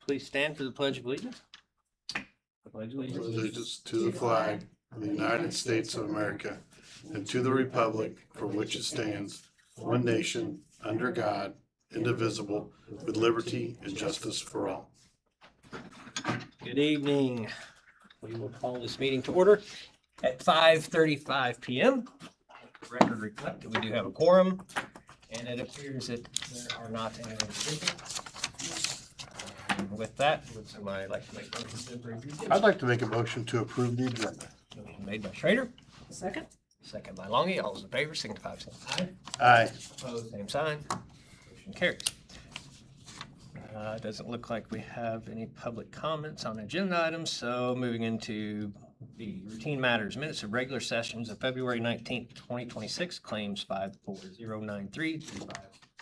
please stand for the Pledge of Allegiance. I pledge Allegiance to the flag of the United States of America and to the republic for which it stands, one nation, under God, indivisible, with liberty and justice for all. Good evening. We will call this meeting to order at 5:35 p.m. The record reflect that we do have a quorum, and it appears that there are not any individuals. With that, would somebody like to make a motion to approve the agenda? I'd like to make a motion to approve the agenda. Motion made by Schrader, Second? second by Longy. All those in favor signify by saying aye. Aye. Opposed, same sign. Motion carries. Doesn't look like we have any public comments on agenda items, so moving into the routine matters, minutes of regular sessions of February 19th, 2026, claims 54093 through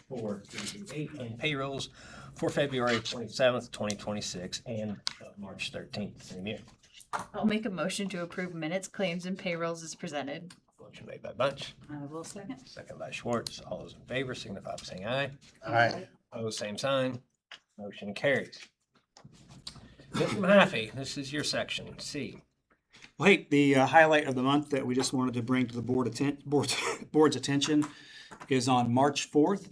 54328, and payrolls for February 27th, 2026, and March 13th, same year. I'll make a motion to approve minutes, claims, and payrolls as presented. Motion made by Bunch, I will second. second by Schwartz. All those in favor signify by saying aye. Aye. Opposed, same sign. Motion carries. Mr. Mahaffey, this is your section, C. Well, hey, the highlight of the month that we just wanted to bring to the board's attention is on March 4th.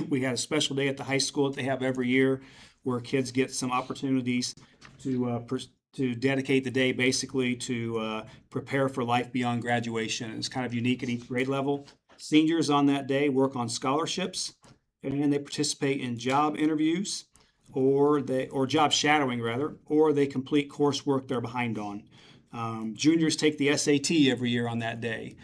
We had a special day at the high school that they have every year where kids get some opportunities to dedicate the day basically to prepare for life beyond graduation. It's kind of unique at each grade level. Seniors on that day work on scholarships, and they participate in job interviews or job shadowing rather, or they complete coursework they're behind on. Juniors take the SAT every year on that day,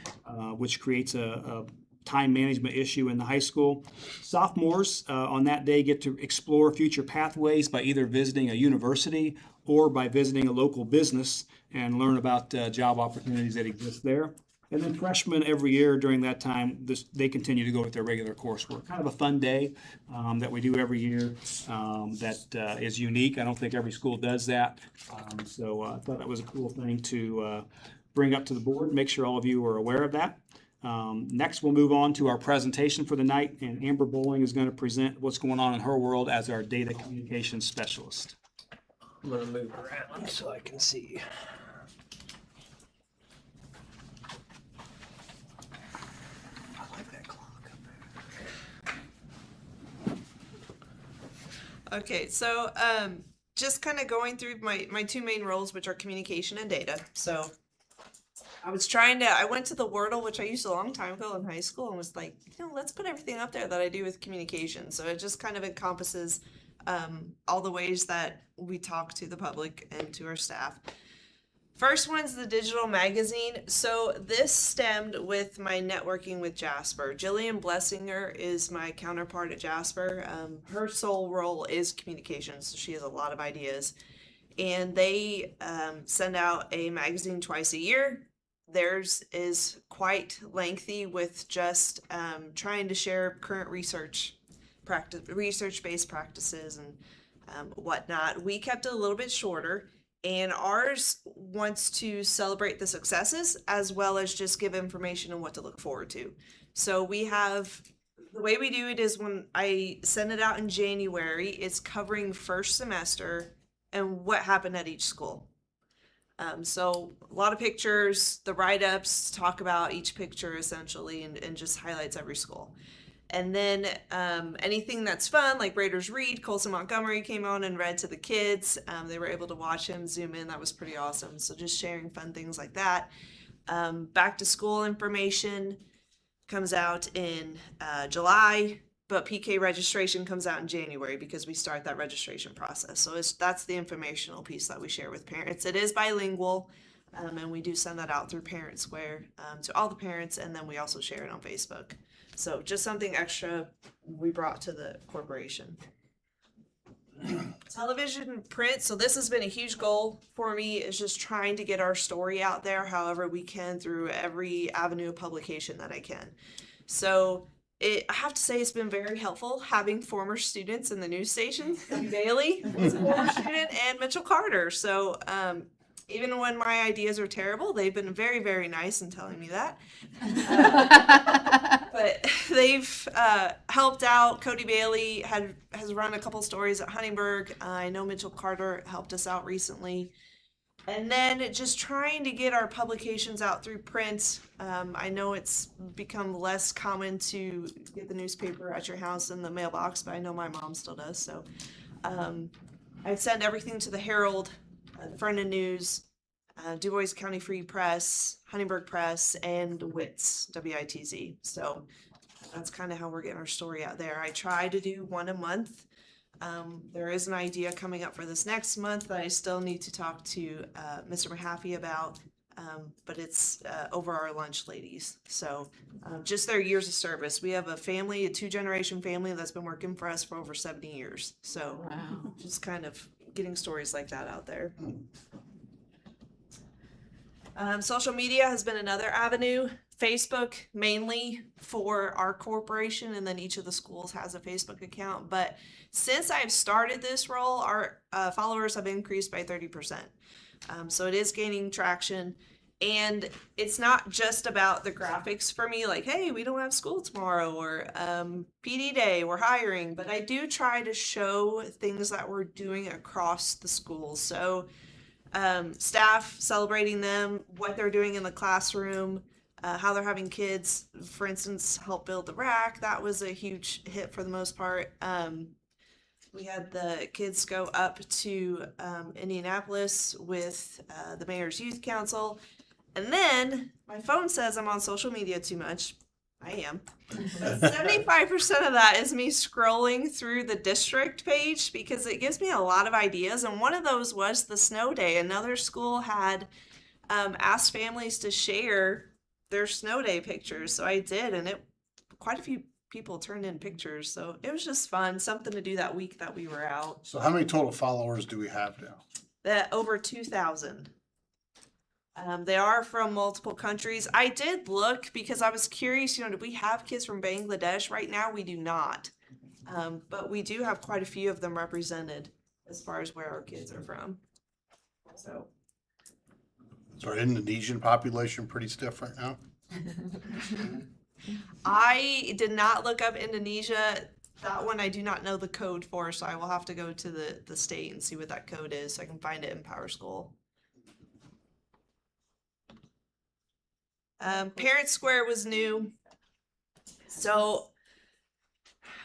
which creates a time management issue in the high school. Sophomores on that day get to explore future pathways by either visiting a university or by visiting a local business and learn about job opportunities that exist there. And then freshmen every year during that time, they continue to go with their regular coursework. Kind of a fun day that we do every year that is unique. I don't think every school does that. So I thought that was a cool thing to bring up to the board, make sure all of you are aware of that. Next, we'll move on to our presentation for the night, and Amber Bowling is going to present what's going on in her world as our data communications specialist. I'm gonna move around so I can see. I like that clock up there. Okay, so just kind of going through my two main roles, which are communication and data. So I went to the Wordle, which I used a long time ago in high school, and was like, let's put everything up there that I do with communication. So it just kind of encompasses all the ways that we talk to the public and to our staff. First one's the digital magazine. So this stemmed with my networking with Jasper. Jillian Blessinger is my counterpart at Jasper. Her sole role is communications, so she has a lot of ideas. And they send out a magazine twice a year. Theirs is quite lengthy with just trying to share current research-based practices and whatnot. We kept it a little bit shorter. And ours wants to celebrate the successes as well as just give information on what to look forward to. So the way we do it is when I send it out in January, it's covering first semester and what happened at each school. So a lot of pictures, the write-ups talk about each picture essentially and just highlights every school. And then anything that's fun, like Raiders Read, Colson Montgomery came on and read to the kids. They were able to watch him zoom in. That was pretty awesome. So just sharing fun things like that. Back to school information comes out in July, but PK registration comes out in January because we start that registration process. So that's the informational piece that we share with parents. It is bilingual, and we do send that out through Parent Square to all the parents, and then we also share it on Facebook. So just something extra we brought to the corporation. Television, print. So this has been a huge goal for me, is just trying to get our story out there however we can through every avenue of publication that I can. So I have to say it's been very helpful having former students in the news station. Bailey was a former student, and Mitchell Carter. So Even when my ideas are terrible, they've been very, very nice in telling me that. But they've helped out. Cody Bailey has run a couple stories at Huntingburg. I know Mitchell Carter helped us out recently. And then just trying to get our publications out through print. I know it's become less common to get the newspaper at your house in the mailbox, but I know my mom still does. So I send everything to the Herald, Vernon News, Du Bois County Free Press, Huntingburg Press, and WITZ, WITZ. So that's kind of how we're getting our story out there. I try to do one a month. There is an idea coming up for this next month that I still need to talk to Mr. Mahaffey about, but it's over our lunch ladies. So just their years of service. We have a family, a 2-generation family that's been working for us for over 70 years. So just kind of getting stories like that out there. Social media has been another avenue. Facebook mainly for our corporation, and then each of the schools has a Facebook account. But since I've started this role, our followers have increased by 30%. So it is gaining traction. And it's not just about the graphics for me, like, hey, we don't have school tomorrow, or PD day, we're hiring. But I do try to show things that we're doing across the schools. So staff, celebrating them, what they're doing in the classroom, how they're having kids, for instance, help build the rack. That was a huge hit for the most part. We had the kids go up to Indianapolis with the Mayor's Youth Council. And then my phone says I'm on social media too much. I am. 75% of that is me scrolling through the district page because it gives me a lot of ideas. And one of those was the snow day. Another school had asked families to share their snow day pictures. So I did, and quite a few people turned in pictures. So it was just fun, something to do that week that we were out. So how many total followers do we have now? Over 2,000. They are from multiple countries. I did look because I was curious, do we have kids from Bangladesh? Right now we do not. But we do have quite a few of them represented as far as where our kids are from. So Our Indonesian population pretty stiff right now? I did not look up Indonesia. That one I do not know the code for, so I will have to go to the state and see what that code is so I can find it in PowerSchool. Parent Square was new. So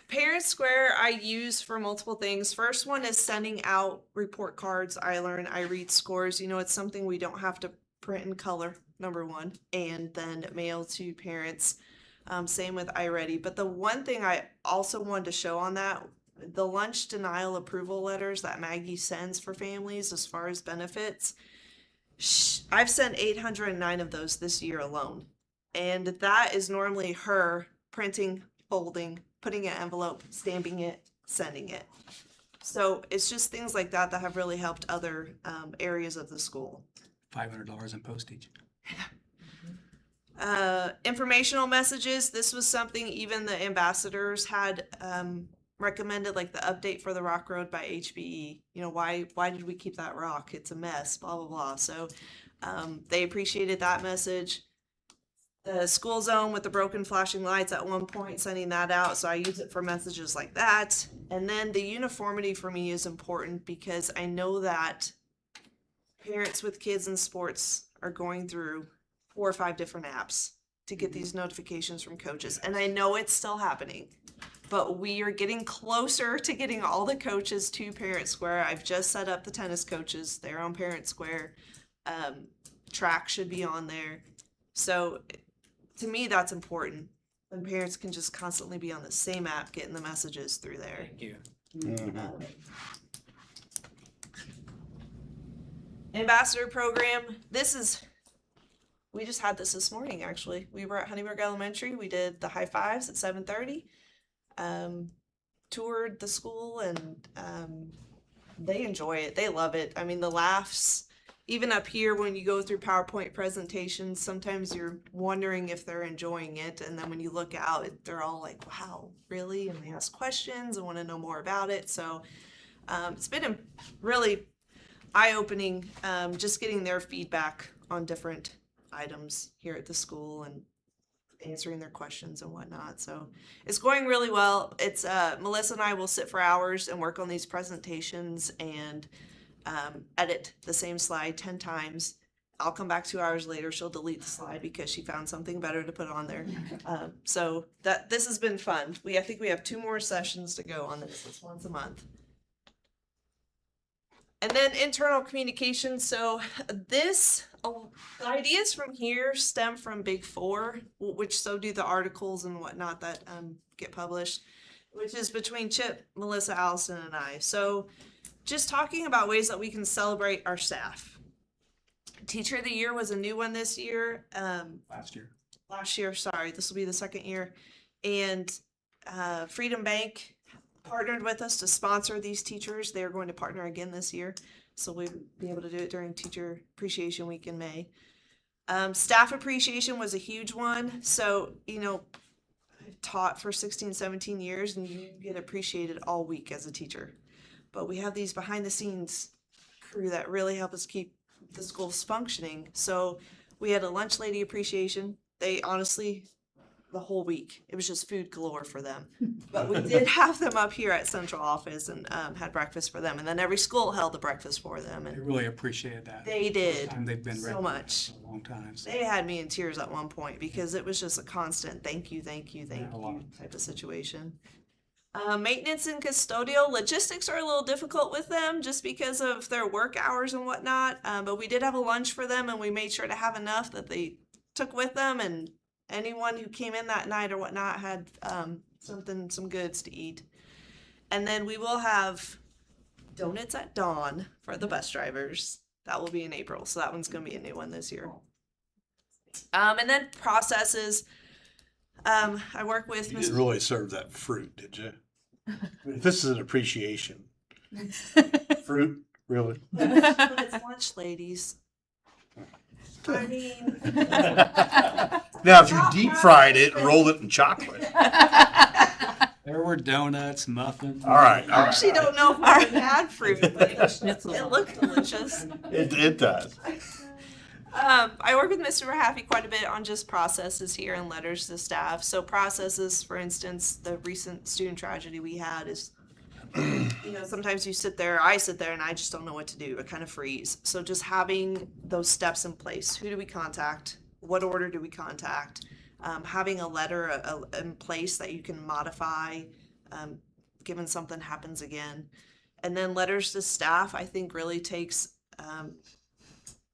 Parent Square I use for multiple things. First one is sending out report cards. I learn, I read scores. It's something we don't have to print in color, number one, and then mail to parents. Same with iReady. But the one thing I also wanted to show on that, the lunch denial approval letters that Maggie sends for families as far as benefits, I've sent 809 of those this year alone. And that is normally her printing, folding, putting an envelope, stamping it, sending it. So it's just things like that that have really helped other areas of the school. $500 in postage. Informational messages. This was something even the ambassadors had recommended, like the update for the Rock Road by HBE. Why did we keep that rock? It's a mess, blah, blah, blah. So they appreciated that message. The school zone with the broken flashing lights at one point, sending that out. So I use it for messages like that. And then the uniformity for me is important because I know that parents with kids in sports are going through 4 or 5 different apps to get these notifications from coaches. And I know it's still happening, but we are getting closer to getting all the coaches to Parent Square. I've just set up the tennis coaches. They're on Parent Square. Track should be on there. So to me, that's important. When parents can just constantly be on the same app getting the messages through there. Thank you. Ambassador program. We just had this morning, actually. We were at Huntingburg Elementary. We did the high fives at 7:30. Toured the school, and they enjoy it. They love it. I mean, the laughs, even up here when you go through PowerPoint presentations, sometimes you're wondering if they're enjoying it. And then when you look out, they're all like, wow, really? And they ask questions and want to know more about it. So it's been really eye-opening, just getting their feedback on different items here at the school and answering their questions and whatnot. So it's going really well. It's Melissa and I will sit for hours and work on these presentations and edit the same slide 10 times. I'll come back 2 hours later. She'll delete the slide because she found something better to put on there. So this has been fun. I think we have 2 more sessions to go on this. It's once a month. And then internal communication. So the ideas from here stem from Big Four, which so do the articles and whatnot that get published, which is between Chip, Melissa, Allison, and I. So just talking about ways that we can celebrate our staff. Teacher of the Year was a new one this year. Last year, sorry, this will be the second year. And Freedom Bank partnered with us to sponsor these teachers. They're going to partner again this year. So we'll be able to do it during Teacher Appreciation Week in May. Staff appreciation was a huge one. So, I've taught for 16, 17 years and you get appreciated all week as a teacher. But we have these behind the scenes crew that really help us keep the schools functioning. So we had a lunch lady appreciation. They honestly, the whole week, it was just food galore for them. But we did have them up here at central office and had breakfast for them. And then every school held a breakfast for them. I And really appreciated that. they did And they've been so recognized much. for a long time. So. They had me in tears at one point because it was just a constant thank you, thank you, thank Yeah, a lot. you type of situation. Maintenance and custodial logistics are a little difficult with them just because of their work hours and whatnot. But we did have a lunch for them and we made sure to have enough that they took with them, and anyone who came in that night or whatnot had some goods to eat. And then we will have donuts at dawn for the bus drivers. That will be in April, so that one's gonna be a new one this year. And then processes. I work with You Ms. didn't really serve that fruit, did you? This is an appreciation. Fruit, really? But it's lunch, ladies. I mean, Now, if you deep fried it and rolled it in chocolate. There were donuts, muffins. All right. I actually don't know if I even had fruit, but it looked delicious. It does. I work with Mr. Rahaffey quite a bit on just processes here and letters to staff. So processes, for instance, the recent student tragedy we had is, sometimes I sit there and I just don't know what to do. I kind of freeze. So just having those steps in place. Who do we contact? What order do we contact? Having a letter in place that you can modify, given something happens again. And then letters to staff, I think really takes,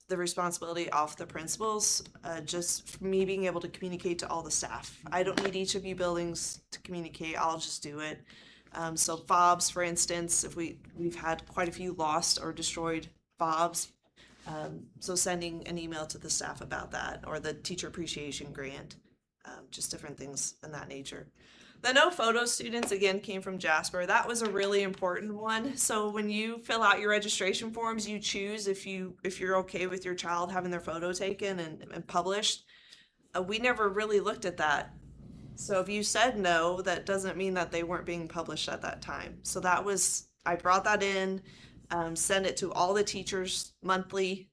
the responsibility off the principals, just me being able to communicate to all the staff. I don't need each of you buildings to communicate, I'll just do it. So fobs, for instance, if we've had quite a few lost or destroyed fobs. So sending an email to the staff about that, or the teacher appreciation grant, just different things in that nature. The no photo students, again, came from Jasper. That was a really important one. So when you fill out your registration forms, you choose if you're okay with your child having their photo taken and published. We never really looked at that. So if you said no, that doesn't mean that they weren't being published at that time. So I brought that in, send it to all the teachers monthly.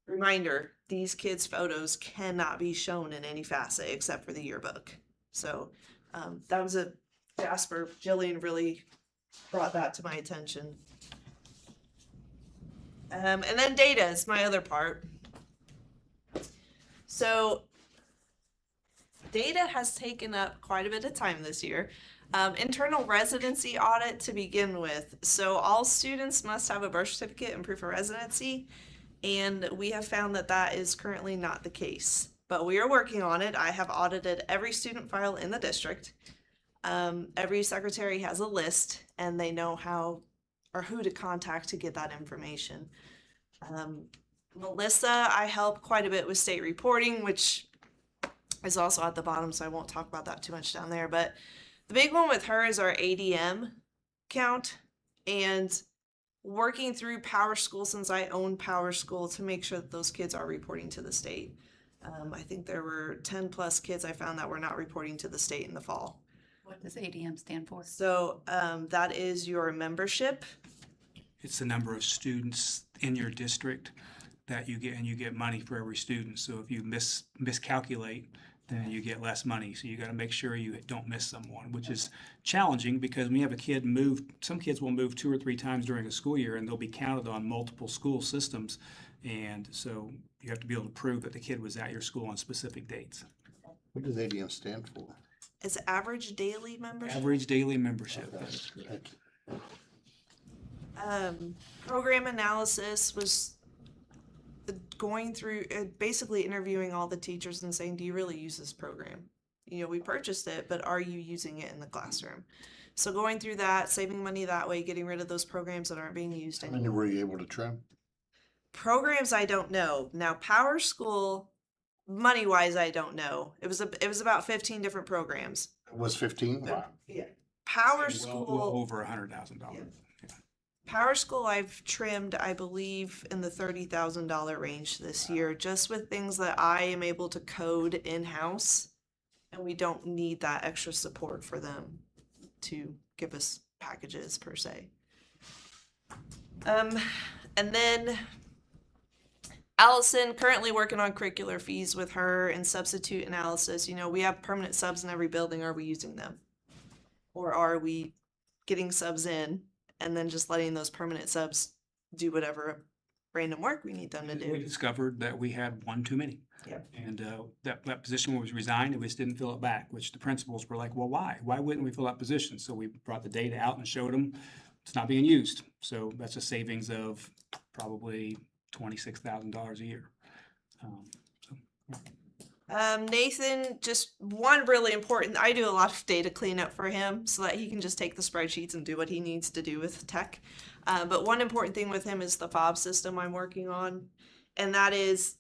Reminder, these kids' photos cannot be shown in any facet except for the yearbook. So that was Jasper. Jillian really brought that to my attention. And then data is my other part. So data has taken up quite a bit of time this year. Internal residency audit to begin with. So all students must have a birth certificate and proof of residency. And we have found that that is currently not the case. But we are working on it. I have audited every student file in the district. Every secretary has a list and they know how or who to contact to get that information. Melissa, I help quite a bit with state reporting, which is also at the bottom, so I won't talk about that too much down there. But the big one with her is our ADM count and working through Power School, since I own Power School, to make sure that those kids are reporting to the state. I think there were 10 plus kids I found that were not reporting to the state in the fall. What does ADM stand for? So that is your membership It's the number of students in your district that you get, and you get money for every student. So if you miscalculate, then you get less money. So you got to make sure you don't miss someone, which is challenging because when you have a kid move, some kids will move 2 or 3 times during a school year and they'll be counted on multiple school systems. And so you have to be able to prove that the kid was at your school on specific dates. What does ADM stand for? It's average daily membership. Average daily membership. Thank you. Program analysis was going through, basically interviewing all the teachers and saying, do you really use this program? You know, we purchased it, but are you using it in the classroom? So going through that, saving money that way, getting rid of those programs that aren't being used How anymore. many were you able to trim? Programs, I don't know. Now, Power School, money wise, I don't know. It was about 15 different programs. It was 15? Wow. Power Well School, over $100,000. Power School, I've trimmed, I believe, in the $30,000 range this year, just with things that I am able to code in-house, and we don't need that extra support for them to give us packages per se. And then Allison, currently working on curricular fees with her and substitute analysis. You know, we have permanent subs in every building. Are we using them? Or are we getting subs in and then just letting those permanent subs do whatever random work we need them to We do? discovered that we had one too many. Yep. And that position was resigned, and we just didn't fill it back, which the principals were like, well, why? Why wouldn't we fill that position? So we brought the data out and showed them it's not being used. So that's a savings of probably $26,000 a year. Nathan, just one really important, I do a lot of data cleanup for him so that he can just take the spreadsheets and do what he needs to do with tech. But one important thing with him is the fob system I'm working on. And that is,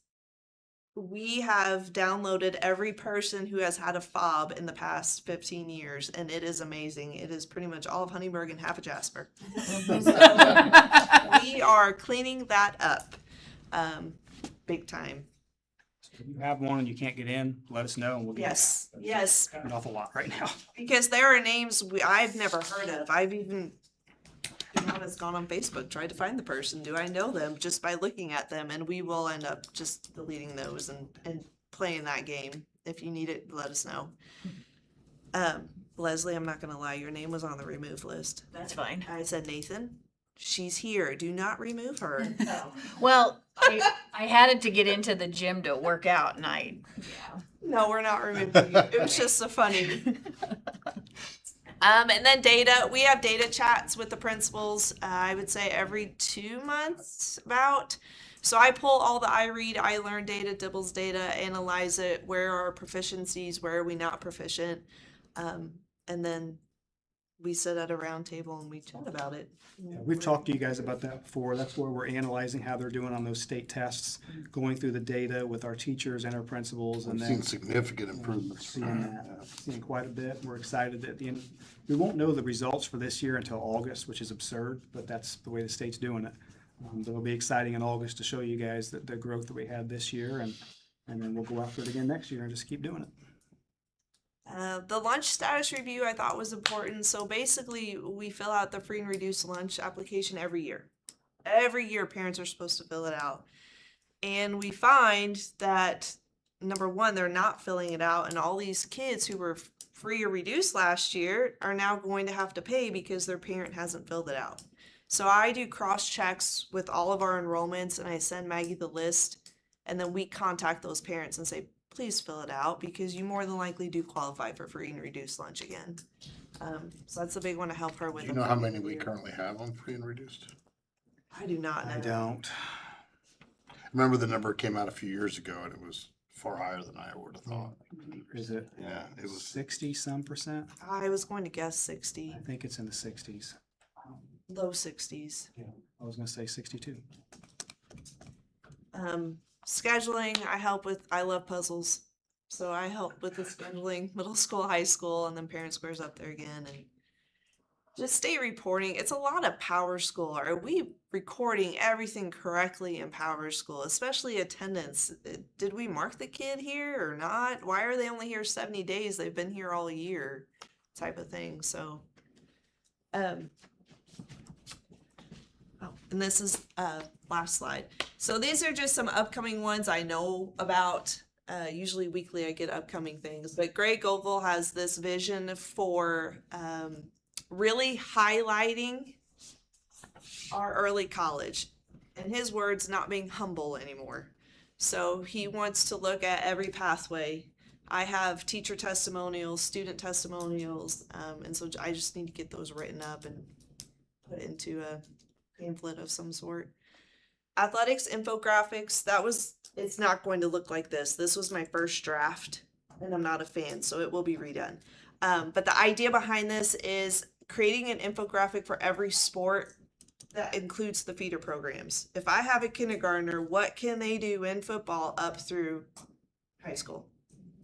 we have downloaded every person who has had a fob in the past 15 years, and it is amazing. It is pretty much all of Honeyburg and half of Jasper. We are cleaning that up, big time. If you have one and you can't get in, let us know and we'll get Yes, yes, an awful lot right now. because there are names I've never heard of. I've even, you know, has gone on Facebook, tried to find the person. Do I know them just by looking at them? And we will end up just deleting those and playing that game. If you need it, let us know. Leslie, I'm not gonna lie, your name was on the remove list. That's fine. I said, Nathan, she's here. Do not remove her. Well, I had it to get into the gym to work out, and No, we're not removing you. It was just so funny. And then data, we have data chats with the principals, I would say every 2 months about. So I pull all the iRead, iLearn data, Dibbles data, analyze it, where are our proficiencies, where are we not proficient? And then we sit at a round table and we chat about it. Yeah, we've talked to you guys about that before. That's where we're analyzing how they're doing on those state tests, going through the data with our teachers and our principals, and We've then seen significant improvements. seeing quite a bit. We're excited at the end. We won't know the results for this year until August, which is absurd, but that's the way the state's doing it. It'll be exciting in August to show you guys the growth that we had this year, and then we'll go after it again next year and just keep doing it. The lunch status review I thought was important. So basically, we fill out the free and reduced lunch application every year. Every year, parents are supposed to fill it out. And we find that, number one, they're not filling it out. And all these kids who were free or reduced last year are now going to have to pay because their parent hasn't filled it out. So I do cross checks with all of our enrollments and I send Maggie the list. And then we contact those parents and say, please fill it out because you more than likely do qualify for free and reduced lunch again. So that's a big one to help her with. Do you know how many we currently have on free and reduced? I do not know. I don't. Remember the number came out a few years ago and it was far higher than I would have thought. Is it? Yeah, it was. 60-some%? I was going to guess 60, I think it's in the 60s. low 60s. Yeah, I was gonna say 62. Scheduling, I love puzzles. So I help with the scheduling, middle school, high school, and then Parent Square's up there again. And just state reporting. It's a lot of Power School. Are we recording everything correctly in Power School, especially attendance? Did we mark the kid here or not? Why are they only here 70 days? They've been here all year, type of thing. So, And this is last slide. So these are just some upcoming ones I know about. Usually weekly I get upcoming things, but Greg Goval has this vision for really highlighting our early college. In his words, not being humble anymore. So he wants to look at every pathway. I have teacher testimonials, student testimonials, and so I just need to get those written up and put into a pamphlet of some sort. Athletics infographics, it's not going to look like this. This was my first draft, and I'm not a fan, so it will be redone. But the idea behind this is creating an infographic for every sport that includes the feeder programs. If I have a kindergartner, what can they do in football up through high school?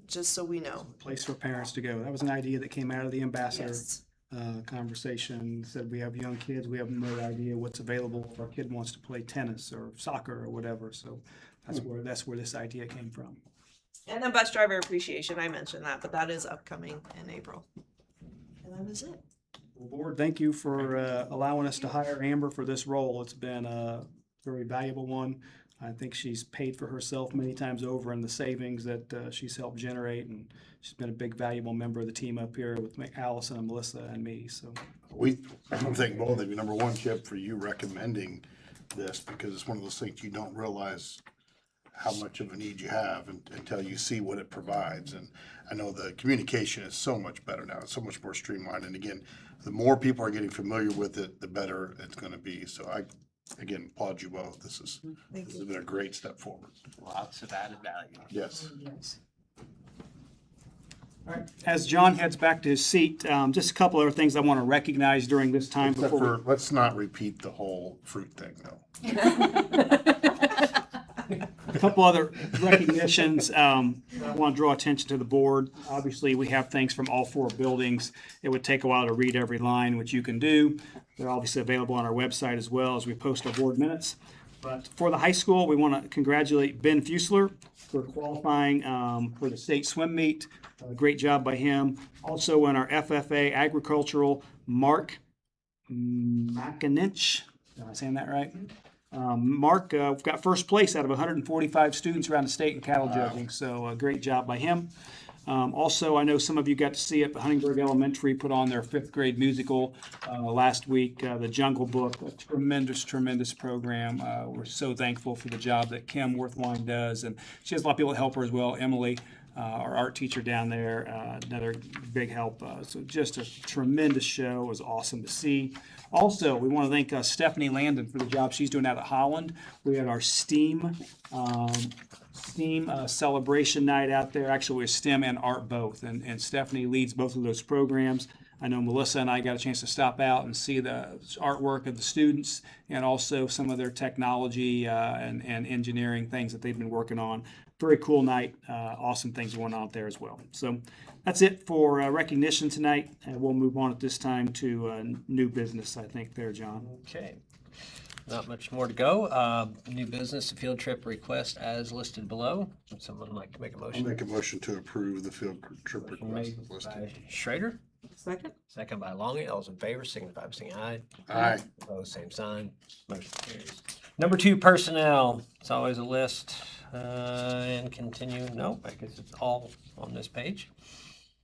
Just so we know. Place for parents to go. That was an idea that came out of the ambassador Yes. conversation. Said we have young kids, we have no idea what's available if our kid wants to play tennis or soccer or whatever. So that's where this idea came from. And then bus driver appreciation, I mentioned that, but that is upcoming in April. And that is it. Well, Board, thank you for allowing us to hire Amber for this role. It's been a very valuable one. I think she's paid for herself many times over in the savings that she's helped generate, and she's been a big, valuable member of the team up here with Allison and Melissa and me. So I thank both of you. Number one, Chip, for you recommending this, because it's one of those things you don't realize how much of a need you have until you see what it provides. And I know the communication is so much better now. It's so much more streamlined. And again, the more people are getting familiar with it, the better it's going to be. So I, again, applaud you both. This has been a great step forward. Lots of added value. Yes. All right. As John heads back to his seat, just a couple other things I want to recognize during this time Except before. for, let's not repeat the whole fruit thing, though. A couple other recognitions. I want to draw attention to the board. Obviously, we have things from all four buildings. It would take a while to read every line, which you can do. They're obviously available on our website as well as we post our board minutes. But for the high school, we want to congratulate Ben Fusler for qualifying for the state swim meet. Great job by him. Also in our FFA agricultural, Mark Makinich. Am I saying that right? Mark got first place out of 145 students around the state in cattle judging, so great job by him. Also, I know some of you got to see it, but Huntingburg Elementary put on their 5th grade musical last week, The Jungle Book, a tremendous program. We're so thankful for the job that Kim Worthwine does, and she has a lot of people that help her as well. Emily, our art teacher down there, another big help. So just a tremendous show. It was awesome to see. Also, we want to thank Stephanie Landon for the job she's doing out at Holland. We had our STEAM celebration night out there. Actually, it was STEM and art both, and Stephanie leads both of those programs. I know Melissa and I got a chance to stop out and see the artwork of the students and also some of their technology and engineering things that they've been working on. Very cool night. Awesome things going on out there as well. So that's it for recognition tonight. And we'll move on at this time to new business, I think there, John. Okay. Not much more to go. New business, the field trip request as listed below. Would someone like to make a I'll motion? make a motion to approve the field trip request Made as listed. by Schrader, Second? second by Longy. All those in favor, signify by saying aye. Aye. Opposed, same sign. Motion carries. Number 2, personnel. It's always a list. And continue. Nope, I guess it's all on this page.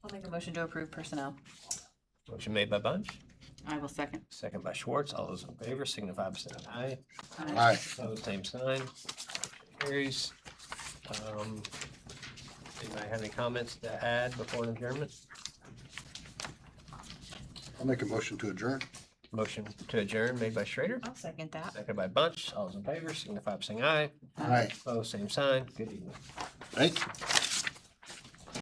I'll make a motion to approve personnel. Motion made by Bunch, I will second. second by Schwartz. All those in favor, signify by saying aye. Aye. Opposed, same sign. Motion carries. Anybody have any comments to add before adjournment? I'll make a motion to adjourn. Motion to adjourn made by Schrader, I'll second that. second by Bunch. All those in favor, signify by saying aye. Aye. Opposed, same sign. Good evening. Thank you.